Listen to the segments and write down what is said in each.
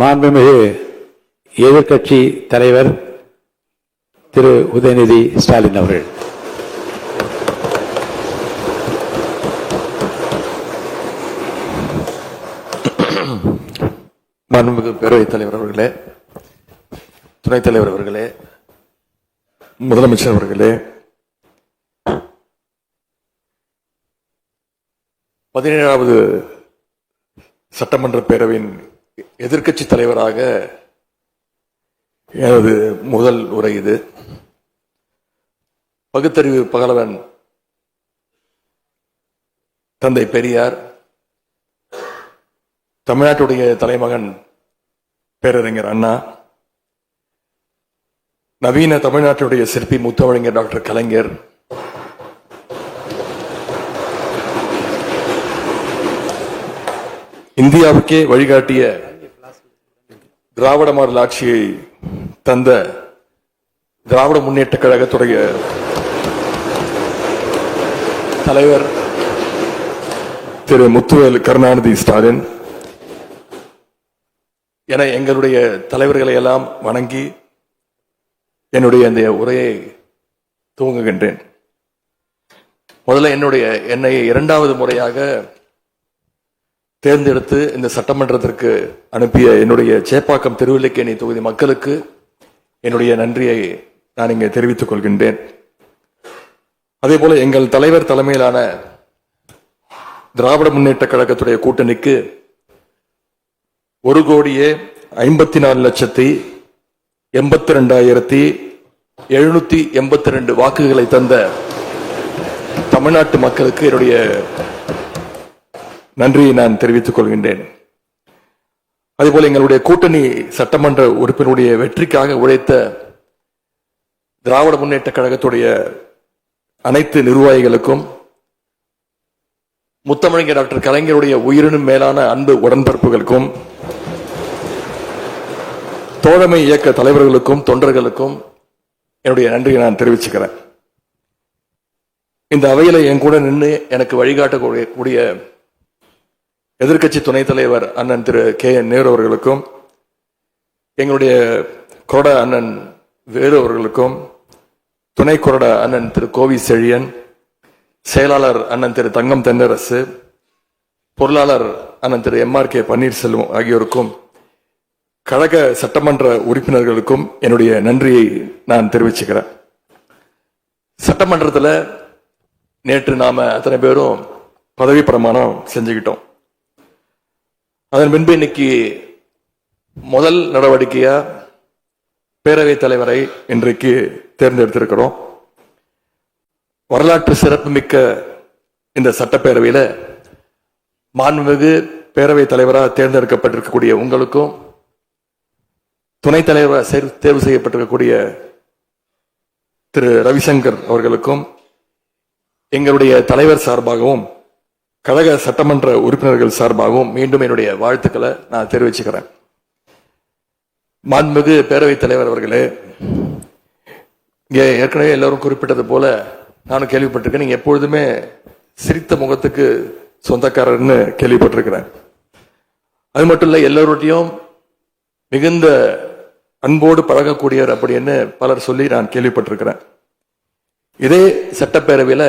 மாண்புமிகு எதிர்க்கட்சி தலைவர் திரு உதயநிதி ஸ்டாலின் அவர்கள். மாண்புமிகு பேரவைத் தலைவர் அவர்களே, துணைத் தலைவர் அவர்களே, முதலமைச்சர் அவர்களே, 17வது சட்டமன்ற பேரவையின் எதிர்க்கட்சி தலைவராக எனது முதல் உரை இது. பகுத்தறிவு பகலவன் தந்தை பெரியார், தமிழ்நாட்டுடைய தலைமகன் பேரறிஞர் அண்ணா, நவீன தமிழ்நாட்டுடைய சிற்பி முத்தமிழறிஞர் டாக்டர் கலைஞர், இந்தியாவுக்கே வழிகாட்டிய திராவிட மாடல் ஆட்சியை தந்த திராவிட முன்னேற்ற கழகத்துடைய தலைவர் திரு முத்துவேல் கருணாநிதி ஸ்டாலின் என எங்களுடைய தலைவர்களை எல்லாம் வணங்கி என்னுடைய இந்த உரையை துவங்குகின்றேன். முதல்ல என்னை 2வது முறையாக தேர்ந்தெடுத்து இந்த சட்டமன்றத்திற்கு அனுப்பிய என்னுடைய சேப்பாக்கம் திருவல்லிக்கேணி தொகுதி மக்களுக்கு என்னுடைய நன்றியை நான் இங்கே தெரிவித்துக் கொள்கின்றேன். அதே போல எங்கள் தலைவர் தலைமையிலான திராவிட முன்னேற்ற கழகத்துடைய கூட்டணிக்கு 1,52,82,782 வாக்குகளை தந்த தமிழ்நாட்டு மக்களுக்கு என்னுடைய நன்றியை நான் தெரிவித்துக் கொள்கின்றேன். அதேபோல எங்களுடைய கூட்டணி சட்டமன்ற உறுப்பினருடைய வெற்றிக்காக உழைத்த திராவிட முன்னேற்ற கழகத்துடைய அனைத்து நிர்வாகிகளுக்கும், முத்தமிழறிஞர் டாக்டர் கலைஞருடைய உயிரினும் மேலான அன்பு உடன்பிறப்புகளுக்கும், தோழமை இயக்க தலைவர்களுக்கும் தொண்டர்களுக்கும் என்னுடைய நன்றியை நான் தெரிவிச்சுக்கிறேன். இந்த அவையில என் கூட நின்று எனக்கு வழிகாட்டக்கூடிய எதிர்க்கட்சி துணைத் தலைவர் அண்ணன் திரு KN நேரு அவர்களுக்கும், எங்களுடைய கொறடா அண்ணன் வேலு அவர்களுக்கும், துணை கொறடா அண்ணன் திரு கோவி செழியன், செயலாளர் அண்ணன் திரு தங்கம் தென்னரசு, பொருளாளர் அண்ணன் திரு MRK பன்னீர்செல்வம் ஆகியோருக்கும், கழக சட்டமன்ற உறுப்பினர்களுக்கும் என்னுடைய நன்றியை நான் தெரிவிச்சுக்கிறேன். சட்டமன்றத்தில் நேற்று நாம அத்தனை பேரும் பதவி பிரமாணம் செஞ்சுக்கிட்டோம். அதன் பின்பு இன்னைக்கு முதல் நடவடிக்கையா பேரவைத் தலைவரை இன்றைக்கு தேர்ந்தெடுத்திருக்கிறோம். வரலாற்று சிறப்புமிக்க இந்த சட்டப்பேரவையில மாண்புமிகு பேரவைத் தலைவராக தேர்ந்தெடுக்கப்பட்டிருக்கக்கூடிய உங்களுக்கும், துணைத் தலைவராக தேர்வு செய்யப்பட்டிருக்கக்கூடிய திரு ரவிசங்கர் அவர்களுக்கும் எங்களுடைய தலைவர் சார்பாகவும் கழக சட்டமன்ற உறுப்பினர்கள் சார்பாகவும் மீண்டும் என்னுடைய வாழ்த்துக்களை நான் தெரிவிச்சுக்கிறேன். மாண்புமிகு பேரவைத் தலைவர் அவர்களே, இங்கே ஏற்கனவே எல்லாரும் குறிப்பிட்டது போல நானும் கேள்விப்பட்டிருக்கேன். நீங்க எப்பொழுதுமே சிரித்த முகத்துக்கு சொந்தக்காரர்னு கேள்விப்பட்டிருக்கிறேன். அது மட்டும் இல்ல, எல்லோருடையும் மிகுந்த அன்போடு பழகக்கூடியவர் அப்படின்னு பலர் சொல்லி நான் கேள்விப்பட்டிருக்கிறேன். இதே சட்டப்பேரவையில்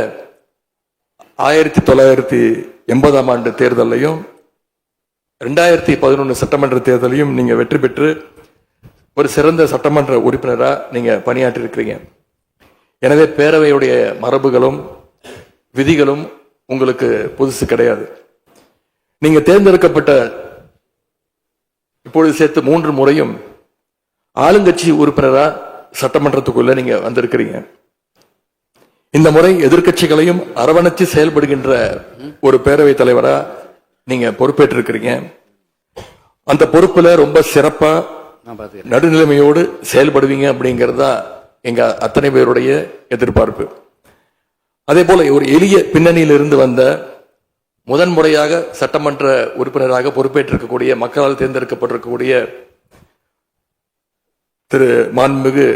1980ஆம் ஆண்டு தேர்தலையும் 2011 சட்டமன்ற தேர்தலையும் நீங்க வெற்றி பெற்று ஒரு சிறந்த சட்டமன்ற உறுப்பினராக நீங்க பணியாற்றி இருக்கிறீங்க. எனவே பேரவையுடைய மரபுகளும் விதிகளும் உங்களுக்கு புதுசு கிடையாது. நீங்க தேர்ந்தெடுக்கப்பட்ட இப்பொழுது சேர்த்து 3 முறையும் ஆளுங்கட்சி உறுப்பினரா சட்டமன்றத்துக்குள்ள நீங்க வந்திருக்கிறீங்க. இந்த முறை எதிர்க்கட்சிகளையும் அரவணைச்சு செயல்படுகின்ற ஒரு பேரவைத் தலைவரா நீங்க பொறுப்பேற்றிருக்கிறீங்க. அந்த பொறுப்புல ரொம்ப சிறப்பா நடுநிலைமையோடு செயல்படுவீங்க அப்படிங்கறதா எங்க அத்தனை பேருடைய எதிர்பார்ப்பு. அதே போல ஒரு எளிய பின்னணியிலிருந்து வந்த முதன்முறையாக சட்டமன்ற உறுப்பினராக பொறுப்பேற்றிருக்கக்கூடிய, மக்களால் தேர்ந்தெடுக்கப்பட்டிருக்கக்கூடிய திரு மாண்புமிகு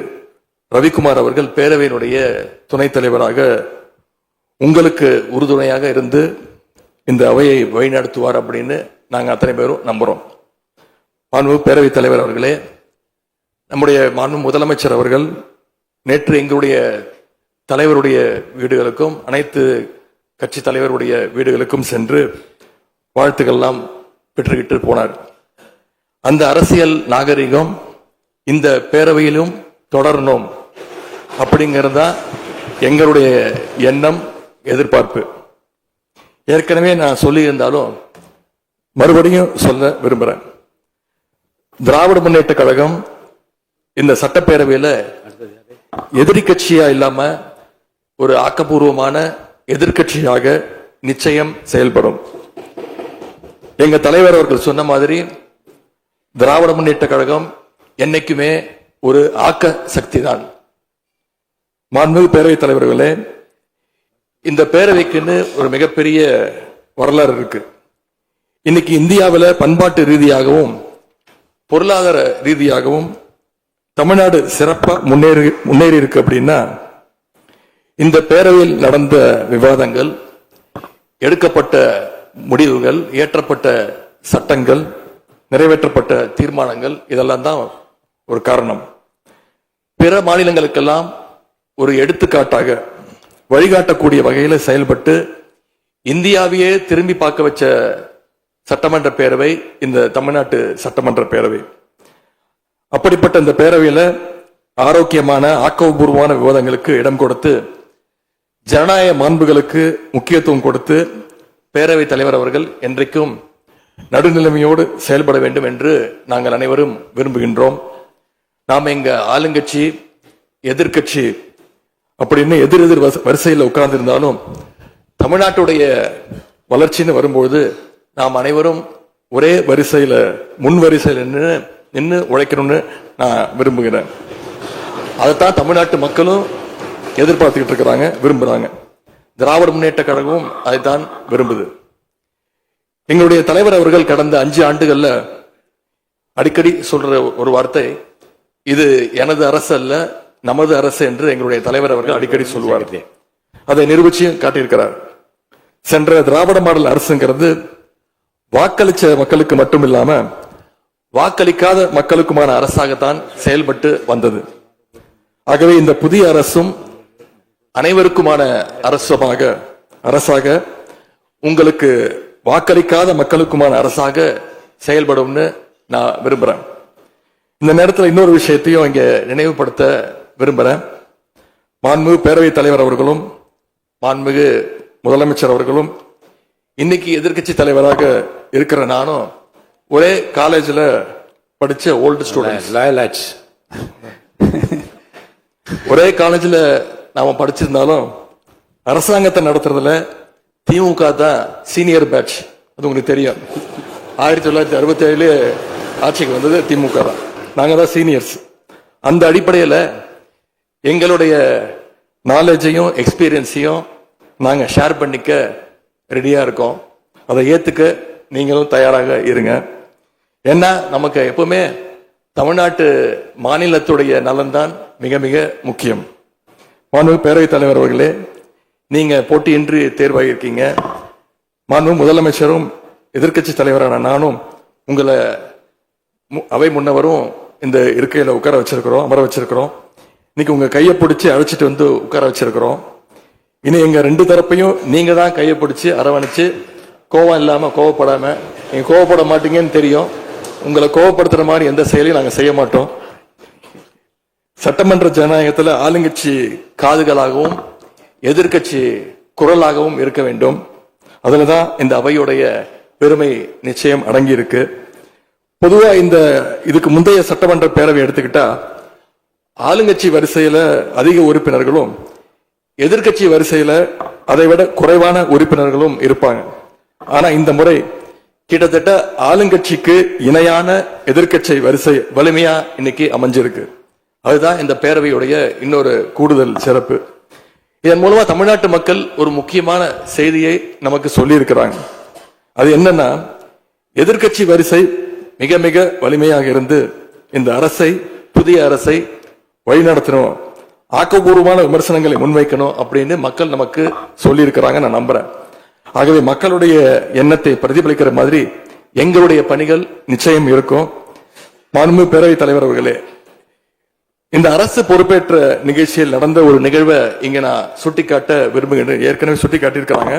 ரவிக்குமார் அவர்கள் பேரவையினுடைய துணைத் தலைவராக உங்களுக்கு உறுதுணையாக இருந்து இந்த அவையை வழிநடத்துவார் அப்படின்னு நாங்கள் அத்தனை பேரும் நம்புறோம். மாண்புமிகு பேரவைத் தலைவர் அவர்களே, நம்முடைய மாண்பு முதலமைச்சர் அவர்கள் நேற்று எங்களுடைய தலைவருடைய வீடுகளுக்கும் அனைத்து கட்சி தலைவருடைய வீடுகளுக்கும் சென்று வாழ்த்துக்கள்லாம் பெற்றுக்கிட்டு போனார். அந்த அரசியல் நாகரிகம் இந்த பேரவையிலும் தொடரணும் அப்படிங்கிறதா எங்களுடைய எண்ணம், எதிர்பார்ப்பு. ஏற்கனவே நான் சொல்லியிருந்தாலும் மறுபடியும் சொல்ல விரும்புகிறேன். திராவிட முன்னேற்ற கழகம் இந்த சட்டப்பேரவையில் எதிரி கட்சியா இல்லாம ஒரு ஆக்கப்பூர்வமான எதிர்கட்சியாக நிச்சயம் செயல்படும். எங்க தலைவர் அவர்கள் சொன்ன மாதிரி திராவிட முன்னேற்ற கழகம் என்னைக்குமே ஒரு ஆக்க சக்தி தான். மாண்புமிகு பேரவைத் தலைவர்களே, இந்த பேரவைக்குன்னு ஒரு மிகப்பெரிய வரலாறு இருக்கு. இன்னைக்கு இந்தியாவில் பண்பாட்டு ரீதியாகவும் பொருளாதார ரீதியாகவும் தமிழ்நாடு சிறப்பா முன்னேறி இருக்கு. அப்படின்னா இந்த பேரவையில் நடந்த விவாதங்கள், எடுக்கப்பட்ட முடிவுகள், இயற்றப்பட்ட சட்டங்கள், நிறைவேற்றப்பட்ட தீர்மானங்கள், இதெல்லாம் தான் ஒரு காரணம். பிற மாநிலங்களுக்கெல்லாம் ஒரு எடுத்துக்காட்டாக வழிகாட்டக்கூடிய வகையில் செயல்பட்டு இந்தியாவையே திரும்பி பார்க்க வச்ச சட்டமன்ற பேரவை இந்த தமிழ்நாட்டு சட்டமன்ற பேரவை. அப்படிப்பட்ட இந்த பேரவையில் ஆரோக்கியமான ஆக்கப்பூர்வமான விவாதங்களுக்கு இடம் கொடுத்து ஜனநாயக மாண்புகளுக்கு முக்கியத்துவம் கொடுத்து பேரவைத் தலைவர் அவர்கள் என்றைக்கும் நடுநிலைமையோடு செயல்பட வேண்டும் என்று நாங்கள் அனைவரும் விரும்புகின்றோம். நாம் எங்க ஆளுங்கட்சி எதிர்கட்சி அப்படின்னு எதிர் வரிசையில் உட்கார்ந்திருந்தாலும் தமிழ்நாட்டுடைய வளர்ச்சின்னு வரும்போது நாம் அனைவரும் ஒரே வரிசையில முன் வரிசையில் நின்று உழைக்கணும்னு நான் விரும்புகிறேன். அதைத்தான் தமிழ்நாட்டு மக்களும் எதிர்பார்த்துக்கிட்டு இருக்கிறாங்க, விரும்புறாங்க. திராவிட முன்னேற்ற கழகமும் அதைத்தான் விரும்புது. எங்களுடைய தலைவர் அவர்கள் கடந்த 5 ஆண்டுகள்ல அடிக்கடி சொல்ற ஒரு வார்த்தை, இது எனது அரசு அல்ல நமது அரசு என்று எங்களுடைய தலைவர் அவர்கள் அடிக்கடி சொல்லுவார். அதை நிரூபிச்சு காட்டியிருக்கிறார். சென்ற திராவிட மாடல் அரசுங்கிறது வாக்களிச்ச மக்களுக்கு மட்டும் இல்லாம வாக்களிக்காத மக்களுக்குமான அரசாகத்தான் செயல்பட்டு வந்தது. ஆகவே இந்த புதிய அரசும் அனைவருக்குமான அரசாக உங்களுக்கு வாக்களிக்காத மக்களுக்குமான அரசாக செயல்படும்னு நான் விரும்புறேன். இந்த நேரத்தில் இன்னொரு விஷயத்தையும் இங்க நினைவுபடுத்த விரும்புறேன். மாண்புமிகு பேரவைத் தலைவர் அவர்களும் மாண்புமிகு முதலமைச்சர் அவர்களும் இன்னைக்கு எதிர்கட்சி தலைவராக இருக்கிற நானும் ஒரே காலேஜில் படிச்ச ஓல்டு ஸ்டூடெண்ட். ஒரே காலேஜில் நாம படிச்சிருந்தாலும் அரசாங்கத்தை நடத்துறதுல திமுக தான் சீனியர் பேட்ச். அது உங்களுக்கு தெரியும். 1967 ஆட்சிக்கு வந்தது திமுக தான். நாங்க தான் சீனியர்ஸ். அந்த அடிப்படையில் எங்களுடைய நாலேஜையும் எக்ஸ்பீரியன்ஸையும் நாங்க ஷேர் பண்ணிக்க ரெடியா இருக்கோம். அதை ஏத்துக்க நீங்களும் தயாராக இருங்க. ஏன்னா நமக்கு எப்பவுமே தமிழ்நாட்டு மாநிலத்துடைய நலன்தான் மிக மிக முக்கியம். மாண்புமிகு பேரவைத் தலைவர் அவர்களே, நீங்க போட்டியின்றி தேர்வாகியிருக்கீங்க. மாண்புமிகு முதலமைச்சரும் எதிர்கட்சி தலைவரான நானும் உங்களை அவை முன்னவரும் இந்த இருக்கையில உட்கார வச்சிருக்கிறோம், அமர வச்சிருக்கிறோம். இன்னைக்கு உங்க கையை பிடிச்சி அழைச்சிட்டு வந்து உட்கார வச்சிருக்கிறோம். இனி எங்க 2 தரப்பையும் நீங்க தான் கையை பிடிச்சி அரவணைச்சு கோவம் இல்லாம கோவப்படாம, நீங்க கோவப்பட மாட்டீங்கன்னு தெரியும். உங்களை கோவப்படுத்துற மாதிரி எந்த செயலையும் நாங்க செய்ய மாட்டோம். சட்டமன்ற ஜனநாயகத்தில் ஆளுங்கட்சி காதுகளாகவும் எதிர்கட்சி குரலாகவும் இருக்க வேண்டும். அதுலதான் இந்த அவையுடைய பெருமை நிச்சயம் அடங்கி இருக்கு. பொதுவா இதுக்கு முந்தைய சட்டமன்ற பேரவை எடுத்துக்கிட்டா ஆளுங்கட்சி வரிசையில அதிக உறுப்பினர்களும் எதிர்கட்சி வரிசையில அதை விட குறைவான உறுப்பினர்களும் இருப்பாங்க. ஆனா இந்த முறை கிட்டத்தட்ட ஆளுங்கட்சிக்கு இணையான எதிர்கட்சி வரிசை வலிமையா இன்னைக்கு அமைஞ்சிருக்கு. அதுதான் இந்த பேரவையுடைய இன்னொரு கூடுதல் சிறப்பு. இதன் மூலமா தமிழ்நாட்டு மக்கள் ஒரு முக்கியமான செய்தியை நமக்கு சொல்லி இருக்கிறாங்க. அது என்னன்னா, எதிர்கட்சி வரிசை மிக மிக வலிமையாக இருந்து இந்த அரசை, புதிய அரசை வழிநடத்தணும், ஆக்கப்பூர்வமான விமர்சனங்களை முன்வைக்கணும் அப்படின்னு மக்கள் நமக்கு சொல்லி இருக்கிறாங்க. நான் நம்புறேன். ஆகவே மக்களுடைய எண்ணத்தை பிரதிபலிக்கிற மாதிரி எங்களுடைய பணிகள் நிச்சயம் இருக்கும். மாண்பு பேரவைத் தலைவர் அவர்களே, இந்த அரசு பொறுப்பேற்ற நிகழ்ச்சியில் நடந்த ஒரு நிகழ்வை இங்க நான் சுட்டிக்காட்ட விரும்புகிறேன். ஏற்கனவே சுட்டிக்காட்டியிருக்கிறாங்க.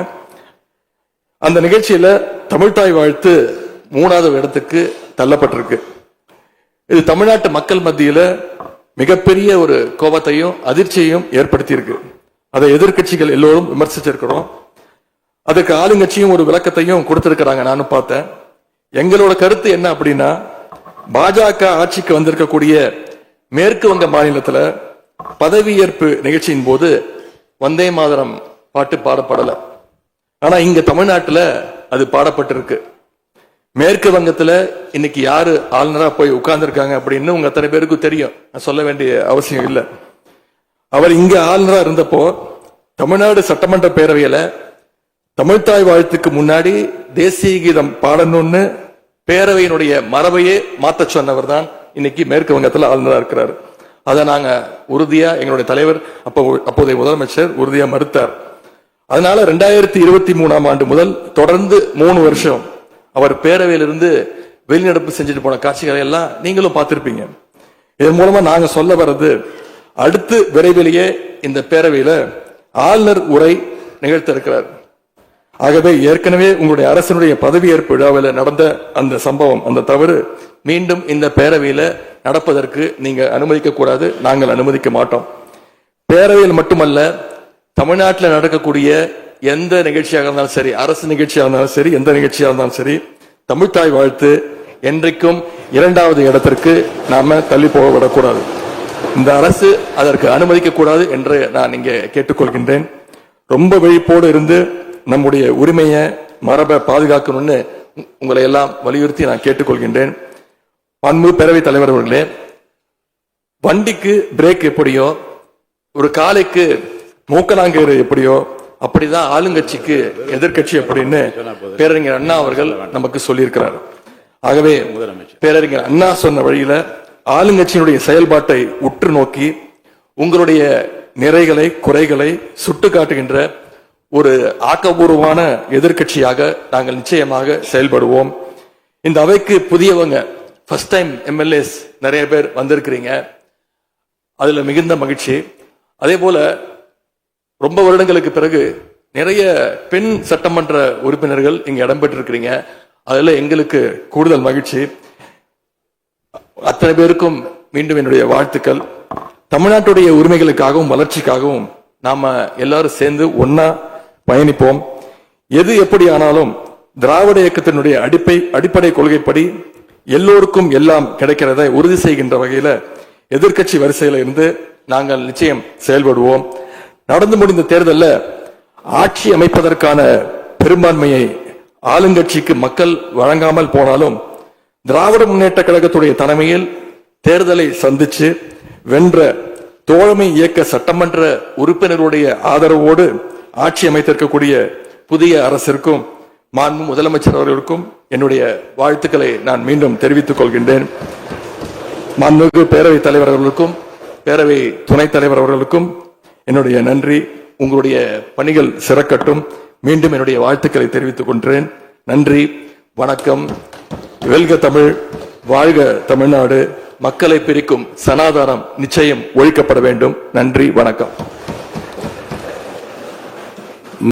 அந்த நிகழ்ச்சியில தமிழ்தாய் வாழ்த்து 3வது இடத்துக்கு தள்ளப்பட்டிருக்கு. இது தமிழ்நாட்டு மக்கள் மத்தியில மிகப்பெரிய ஒரு கோபத்தையும் அதிர்ச்சியையும் ஏற்படுத்தி இருக்கு. அதை எதிர்கட்சிகள் எல்லோரும் விமர்சிச்சிருக்கிறோம். அதுக்கு ஆளுங்கட்சியும் ஒரு விளக்கத்தையும் கொடுத்திருக்கிறாங்க, நானும் பார்த்தேன். எங்களோட கருத்து என்ன அப்படின்னா, பாஜக ஆட்சிக்கு வந்திருக்கக்கூடிய மேற்கு வங்க மாநிலத்துல பதவியேற்பு நிகழ்ச்சியின் போது வந்தே மாதரம் பாட்டு பாடப்படல. ஆனா இங்க தமிழ்நாட்டுல அது பாடப்பட்டிருக்கு. மேற்கு வங்கத்துல இன்னைக்கு யாரு ஆளுநரா போய் உட்கார்ந்துருக்காங்க அப்படின்னு உங்க அத்தனை பேருக்கு தெரியும், நான் சொல்ல வேண்டிய அவசியம் இல்லை. அவர் இங்க ஆளுநரா இருந்தப்போ தமிழ்நாடு சட்டமன்ற பேரவையில தமிழ்தாய் வாழ்த்துக்கு முன்னாடி தேசிய கீதம் பாடணும்னு பேரவையினுடைய மரபையே மாத்த சொன்னவர் தான் இன்னைக்கு மேற்கு வங்கத்துல ஆளுநரா இருக்கிறார். அதை நாங்க உறுதியா, எங்களுடைய தலைவர் அப்போதைய முதலமைச்சர் உறுதியா மறுத்தார். அதனால 2023ஆம் ஆண்டு முதல் தொடர்ந்து 3 வருஷம் அவர் பேரவையிலிருந்து வெளிநடப்பு செஞ்சுட்டு போன காட்சிகளை எல்லாம் நீங்களும் பார்த்திருப்பீங்க. இதன் மூலமா நாங்க சொல்ல வர்றது, அடுத்து விரைவிலேயே இந்த பேரவையில ஆளுநர் உரை நிகழ்த்த இருக்கிறார். ஆகவே ஏற்கனவே உங்களுடைய அரசினுடைய பதவியேற்பு விழாவில் நடந்த அந்த சம்பவம், அந்த தவறு மீண்டும் இந்த பேரவையில நடப்பதற்கு நீங்க அனுமதிக்க கூடாது, நாங்கள் அனுமதிக்க மாட்டோம். பேரவையில் மட்டுமல்ல, தமிழ்நாட்டில் நடக்கக்கூடிய எந்த நிகழ்ச்சியாக இருந்தாலும் சரி, அரசு நிகழ்ச்சியாக இருந்தாலும் சரி, எந்த நிகழ்ச்சியாக இருந்தாலும் சரி, தமிழ்தாய் வாழ்த்து என்றைக்கும் 2வது இடத்திற்கு நாம தள்ளி போக விடக்கூடாது. இந்த அரசு அதற்கு அனுமதிக்க கூடாது என்று நான் இங்கே கேட்டுக்கொள்கின்றேன். ரொம்ப விழிப்போடு இருந்து நம்முடைய உரிமையை, மரபை பாதுகாக்கணும்னு உங்களை எல்லாம் வலியுறுத்தி நான் கேட்டுக்கொள்கின்றேன். மாண்பு பேரவைத் தலைவர் அவர்களே, வண்டிக்கு பிரேக் எப்படியோ, ஒரு காலைக்கு மூக்கலாங்கயிறு எப்படியோ, அப்படிதான் ஆளுங்கட்சிக்கு எதிர்கட்சி அப்படின்னு பேரறிஞர் அண்ணா அவர்கள் நமக்கு சொல்லியிருக்கிறார். ஆகவே பேரறிஞர் அண்ணா சொன்ன வழியில ஆளுங்கட்சியினுடைய செயல்பாட்டை உற்று நோக்கி உங்களுடைய நிறைகளை, குறைகளை சுட்டு காட்டுகின்ற ஒரு ஆக்கப்பூர்வமான எதிர்கட்சியாக நாங்கள் நிச்சயமாக செயல்படுவோம். இந்த அவைக்கு புதியவங்க, ஃபர்ஸ்ட் டைம் எம்எல்ஏஸ் நிறைய பேர் வந்திருக்கிறீங்க, அதுல மிகுந்த மகிழ்ச்சி. அதே போல ரொம்ப வருடங்களுக்கு பிறகு நிறைய பெண் சட்டமன்ற உறுப்பினர்கள் இங்க இடம்பெற்றிருக்கிறீங்க, அதுல எங்களுக்கு கூடுதல் மகிழ்ச்சி. அத்தனை பேருக்கும் மீண்டும் என்னுடைய வாழ்த்துக்கள். தமிழ்நாட்டுடைய உரிமைகளுக்காகவும் வளர்ச்சிக்காகவும் நாம எல்லாரும் சேர்ந்து ஒன்னா பயணிப்போம். எது எப்படி ஆனாலும் திராவிட இயக்கத்தினுடைய அடிப்படை கொள்கைப்படி எல்லோருக்கும் எல்லாம் கிடைக்கிறதை உறுதி செய்கின்ற வகையில எதிர்கட்சி வரிசையில இருந்து நாங்கள் நிச்சயம் செயல்படுவோம். நடந்து முடிந்த தேர்தலில் ஆட்சி அமைப்பதற்கான பெரும்பான்மையை ஆளுங்கட்சிக்கு மக்கள் வழங்காமல் போனாலும் திராவிட முன்னேற்ற கழகத்துடைய தலைமையில் தேர்தலை சந்திச்சு வென்ற தோழமை இயக்க சட்டமன்ற உறுப்பினருடைய ஆதரவோடு ஆட்சி அமைத்திருக்கக்கூடிய புதிய அரசிற்கும் மாண்பு முதலமைச்சர் அவர்களுக்கும் என்னுடைய வாழ்த்துக்களை நான் மீண்டும் தெரிவித்துக் கொள்கின்றேன். மாண்புமிகு பேரவைத் தலைவர் அவர்களுக்கும் பேரவை துணைத் தலைவர் அவர்களுக்கும் என்னுடைய நன்றி. உங்களுடைய பணிகள் சிறக்கட்டும். மீண்டும் என்னுடைய வாழ்த்துக்களை தெரிவித்துக் கொள்கிறேன். நன்றி, வணக்கம். வெல்க தமிழ், வாழ்க தமிழ்நாடு. மக்களை பிரிக்கும் சனாதானம் நிச்சயம் ஒழிக்கப்பட வேண்டும். நன்றி, வணக்கம்.